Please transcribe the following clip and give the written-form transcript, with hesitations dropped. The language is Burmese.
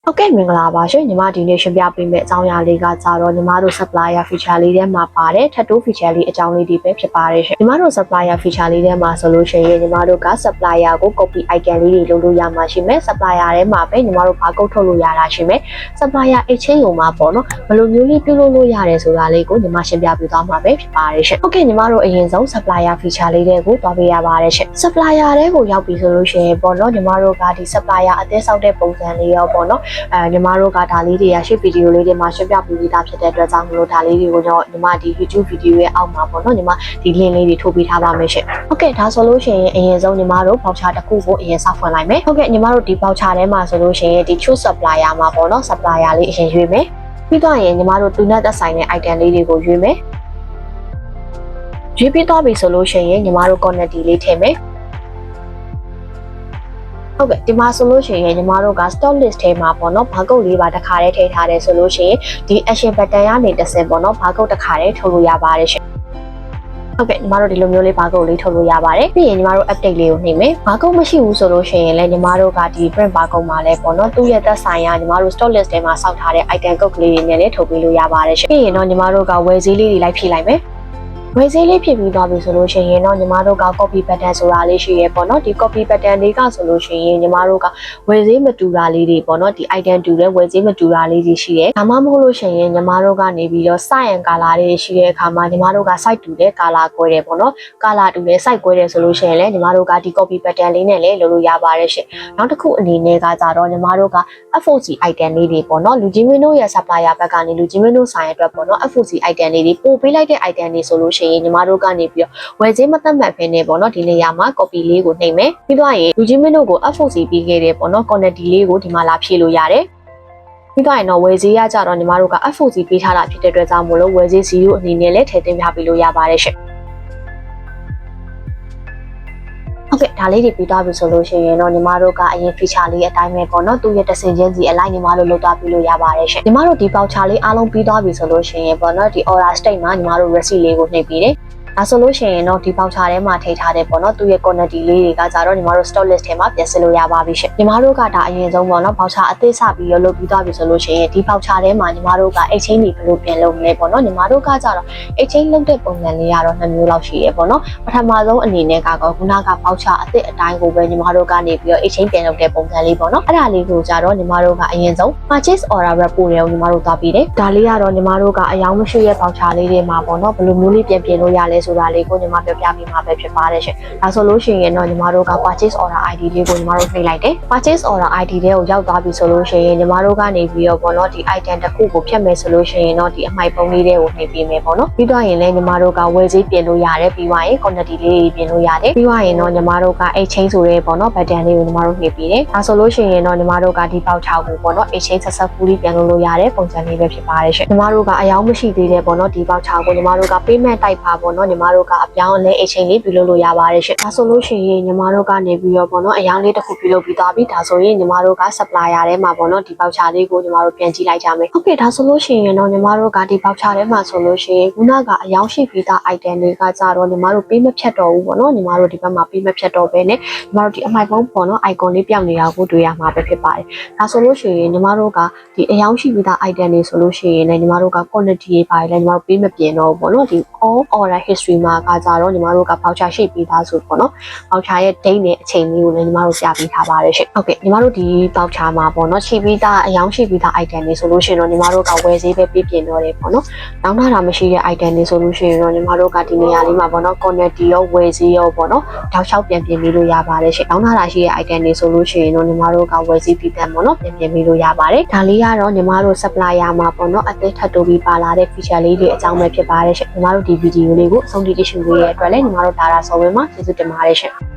ဟုတ်ကဲ့မင်္ဂလာပါရှင်ညီမဒီနေ့ရှင်းပြပေးမယ့်အကြောင်းအရာလေးကကြတော့ညီမတို့ supplier feature လေးထဲမှာပါတယ်ထပ်တိုး feature လေးအကြောင်းလေးတွေပဲဖြစ်ပါတယ်ရှင်ညီမတို့ supplier feature လေးထဲမှာဆိုလို့ရှိရင်ညီမတို့က supplier ကို copy icon လေးတွေလုပ်လို့ရမှာရှိမယ် supplier ထဲမှာပဲညီမတို့ဘာကုတ်ထုတ်လို့ရတာရှိမယ် supplier exchange ကိုမှာပေါ့နော်ဘယ်လိုမျိုးလေးပြုလုပ်လို့ရတယ်ဆိုတာလေးကိုညီမရှင်းပြပေးသွားမှာပဲဖြစ်ပါတယ်ရှင်ဟုတ်ကဲ့ညီမတို့အရင်ဆုံး supplier feature လေးတွေကိုတွားပေးရပါတယ်ရှင် supplier တွေကိုရောက်ပြီဆိုလို့ရှိရင်ပေါ့နော်ညီမတို့ကဒီ supplier အသေးဆောက်တဲ့ပုံစံလေးရောပေါ့နော်ညီမတို့ကဒါလေးတွေရရှေ့ဗီဒီယိုလေးတွေမှာရှင်းပြပြီးသားဖြစ်တဲ့အတွက်ကြောင့်မလို့ဒါလေးတွေကိုတော့ညီမဒီ YouTube ဗီဒီယိုရဲ့အောက်မှာပေါ့နော်ညီမဒီ link လေးတွေထိုးပေးထားပါမယ်ရှင်ဟုတ်ကဲ့ဒါဆိုလို့ရှိရင်အရင်ဆုံးညီမတို့ voucher တစ်ခုကိုအရင်စောက်ဖွင့်လိုက်မယ်ဟုတ်ကဲ့ညီမတို့ဒီ voucher ထဲမှာဆိုလို့ရှိရင်ဒီ choose supplier မှာပေါ့နော် supplier လေးအရင်ရွေးမယ်ပြီးတော့ရင်ညီမတို့သူနဲ့သက်ဆိုင်တဲ့ item လေးတွေကိုရွေးမယ်ရွေးပြီးတော့ပြီဆိုလို့ရှိရင်ညီမတို့ quantity လေးထည့်မယ်ဟုတ်ကဲ့ဒီမှာဆိုလို့ရှိရင်ညီမတို့က stock list ထဲမှာပေါ့နော်ဘာကုတ်လေးပါတစ်ခါတည်းထည့်ထားတယ်ဆိုလို့ရှိရင်ဒီ action button ကနေတစ်ဆင့်ပေါ့နော်ဘာကုတ်တစ်ခါတည်းထုတ်လို့ရပါတယ်ရှင်ဟုတ်ကဲ့ညီမတို့ဒီလိုမျိုးလေးဘာကုတ်လေးထုတ်လို့ရပါတယ်ပြီးရင်ညီမတို့ update လေးကိုနှိပ်မယ်ဘာကုတ်မရှိဘူးဆိုလို့ရှိရင်လည်းညီမတို့ကဒီ print ဘာကုတ်မှာလည်းပေါ့နော်သူ့ရဲ့သက်ဆိုင်ရာညီမတို့ stock list ထဲမှာစောက်ထားတဲ့ item ကုတ်ကလေးတွေနဲ့လည်းထုတ်ပေးလို့ရပါတယ်ရှင်ပြီးရင်တော့ညီမတို့ကဝယ်ဈေးလေးတွေလိုက်ဖြည့်လိုက်မယ်ဝယ်ဈေးလေးဖြစ်ပြီးသွားပြီဆိုလို့ရှိရင်တော့ညီမတို့က copy button ဆိုတာလေးရှိရဲပေါ့နော်ဒီ copy button လေးကဆိုလို့ရှိရင်ညီမတို့ကဝယ်ဈေးမတူတာလေးတွေပေါ့နော်ဒီ item တူတဲ့ဝယ်ဈေးမတူတာလေးတွေရှိရဲဒါမှမဟုတ်လို့ရှိရင်ညီမတို့ကနေပြီးတော့ site and color လေးရှိတဲ့အခါမှာညီမတို့က site တူတဲ့ color ကွဲတယ်ပေါ့နော် color တူတဲ့ site ကွဲတယ်ဆိုလို့ရှိရင်လည်းညီမတို့ကဒီ copy button လေးနဲ့လည်းလုပ်လို့ရပါတယ်ရှင်နောက်တစ်ခုအနေနဲ့ကကြတော့ညီမတို့က FOC item လေးတွေပေါ့နော်လူကြီးမင်းတို့ရဲ့ supplier ဘက်ကနေလူကြီးမင်းတို့ဆိုင်အတွက်ပေါ့နော် FOC item လေးတွေပို့ပေးလိုက်တဲ့ item တွေဆိုလို့ရှိရင်ညီမတို့ကနေပြီးတော့ဝယ်ဈေးမသတ်မှတ်ဖ ೇನೆ ပေါ့နော်ဒီနေရာမှာ copy လေးကိုနှိပ်မယ်ပြီးတော့ရင်လူကြီးမင်းတို့ကို FOC ပေးခဲ့တယ်ပေါ့နော် quantity လေးကိုဒီမှာလာဖြည့်လို့ရတယ်ပြီးတော့ရင်တော့ဝယ်ဈေးရကြတော့ညီမတို့က FOC ပေးထားတာဖြစ်တဲ့အတွက်ကြောင့်မို့လို့ဝယ်ဈေး0အနေနဲ့လည်းထည့်သွင်းပြပေးလို့ရပါတယ်ရှင်ဟုတ်ကဲ့ဒါလေးတွေပြီးသွားပြီဆိုလို့ရှိရင်တော့ညီမတို့ကအရင် feature လေးအတိုင်းပဲပေါ့နော်သူ့ရဲ့တစ်စင်ချင်းစီအလိုက်ညီမတို့လုပ်သွားပြီးလို့ရပါတယ်ရှင်ညီမတို့ဒီ voucher လေးအားလုံးပြီးသွားပြီဆိုလို့ရှိရင်ပေါ့နော်ဒီ order state မှာညီမတို့ receipt လေးကိုနှိပ်ပြီးတယ်ဒါဆိုလို့ရှိရင်တော့ဒီ voucher ထဲမှာထည့်ထားတဲ့ပေါ့နော်သူ့ရဲ့ quantity လေးတွေကကြတော့ညီမတို့ stock list ထဲမှာပြန်စစ်လို့ရပါပြီရှင်ညီမတို့ကဒါအရင်ဆုံးပေါ့နော် voucher အသေးစပြီးလုပ်ပြီးသွားပြီဆိုလို့ရှိရင်ဒီ voucher ထဲမှာညီမတို့က exchange တွေဘယ်လိုပြန်လုပ်မလဲပေါ့နော်ညီမတို့ကကြတော့ exchange လုပ်တဲ့ပုံစံလေးကတော့2မျိုးလောက်ရှိရပေါ့နော်ပထမဆုံးအနေနဲ့ကတော့ခုနက voucher အသစ်အတိုင်းကိုပဲညီမတို့ကနေပြီးတော့ exchange ပြန်လုပ်တဲ့ပုံစံလေးပေါ့နော်အဲ့ဒါလေးကိုကြတော့ညီမတို့ကအရင်ဆုံး purchase order report တွေကိုညီမတို့သွားပြီးတယ်ဒါလေးကတော့ညီမတို့ကအယောင်မရှိရဲ့ voucher လေးတွေမှာပေါ့နော်ဘယ်လိုမျိုးလေးပြန်ပြင်လို့ရလဲဆိုတာလေးကိုညီမပြောပြပေးမှာပဲဖြစ်ပါတယ်ရှင်။ဒါဆိုလို့ရှိရင်တော့ညီမတို့က purchase order ID လေးကိုညီမတို့နှိပ်လိုက်တယ်။ purchase order ID တွေကိုရောက်သွားပြီဆိုလို့ရှိရင်ညီမတို့ကနေပြီးတော့ပေါ့နော်ဒီ item တစ်ခုကိုဖြတ်မယ်ဆိုလို့ရှိရင်တော့ဒီအမှိုက်ပုံလေးတွေကိုနှိပ်ပေးမယ်ပေါ့နော်။ပြီးတော့ရင်လည်းညီမတို့ကဝယ်ဈေးပြင်လို့ရတယ်ပြီးသွားရင် quantity လေးတွေပြင်လို့ရတယ်ပြီးသွားရင်တော့ညီမတို့က exchange ဆိုတဲ့ပေါ့နော် button လေးကိုညီမတို့နှိပ်ပေးတယ်။ဒါဆိုလို့ရှိရင်တော့ညီမတို့ကဒီ voucher ကိုပေါ့နော် exchange successfully ပြန်လုပ်လို့ရတယ်ပုံစံလေးပဲဖြစ်ပါတယ်ရှင်။ညီမတို့ကအယောင်မရှိသေးတဲ့ပေါ့နော်ဒီ voucher ကိုညီမတို့က payment type ပါပေါ့နော်ညီမတို့ကအပြောင်းလဲ exchange လေးပြုလုပ်လို့ရပါတယ်ရှင်ဒါဆိုလို့ရှိရင်ညီမတို့ကနေပြီးတော့ပေါ့နော်အယောင်လေးတစ်ခုပြုလုပ်ပြီးသွားပြီဒါဆိုရင်ညီမတို့က supplier ထဲမှာပေါ့နော်ဒီ voucher လေးကိုညီမတို့ပြန်ကြည့်လိုက်ကြမယ်ဟုတ်ကဲ့ဒါဆိုလို့ရှိရင်တော့ညီမတို့ကဒီ voucher ထဲမှာဆိုလို့ရှိရင်ခုနကအယောင်ရှိပြီးသား item တွေကကြတော့ညီမတို့ပေးမဖြတ်တော့ဘူးပေါ့နော်ညီမတို့ဒီဘက်မှာပေးမဖြတ်တော့ဘဲနဲ့ညီမတို့ဒီအမှိုက်ပုံးပေါ့နော် icon လေးပြောင်းနေတာကိုတွေ့ရမှာပဲဖြစ်ပါတယ်ဒါဆိုလို့ရှိရင်ညီမတို့ကဒီအယောင်ရှိပြီးသား item တွေဆိုလို့ရှိရင်လည်းညီမတို့က quantity တွေပါတယ်လည်းညီမတို့ပေးမပြင်တော့ဘူးပေါ့နော်ဒီ all order history မှာကကြတော့ညီမတို့က voucher ရှိပြီးသားဆိုပေါ့နော် voucher ရဲ့ date နဲ့အချိန်လေးကိုလည်းညီမတို့ပြပေးထားပါတယ်ရှင်ဟုတ်ကဲ့ညီမတို့ဒီ voucher မှာပေါ့နော်ရှိပြီးသားအယောင်ရှိပြီးသား item တွေဆိုလို့ရှိရင်တော့ညီမတို့ကဝယ်ဈေးပဲပြပြင်တော့တယ်ပေါ့နော်တောင်းတာမရှိတဲ့ item တွေဆိုလို့ရှိရင်တော့ညီမတို့ကဒီနေရာလေးမှာပေါ့နော် quantity ရောဝယ်ဈေးရောပေါ့နော်တောက်လျှောက်ပြန်ပြင်ပေးလို့ရပါတယ်ရှင်တောင်းတာရှိတဲ့ item တွေဆိုလို့ရှိရင်တော့ညီမတို့ကဝယ်ဈေးပြီးတဲ့ပေါ့နော်ပြန်ပြင်ပေးလို့ရပါတယ်ဒါလေးကတော့ညီမတို့ supplier မှာပေါ့နော်အသစ်ထပ်တိုးပြီးပါလာတဲ့ feature လေးတွေအကြောင်းပဲဖြစ်ပါတယ်ရှင်ညီမတို့ဒီ video လေးကိုအဆုံးထိကြည့်ရှုပေးရတဲ့အတွက်လည်းညီမတို့ဒါရာဆော်ဝဲမှာကျေးဇူးတင်ပါတယ်ရှင်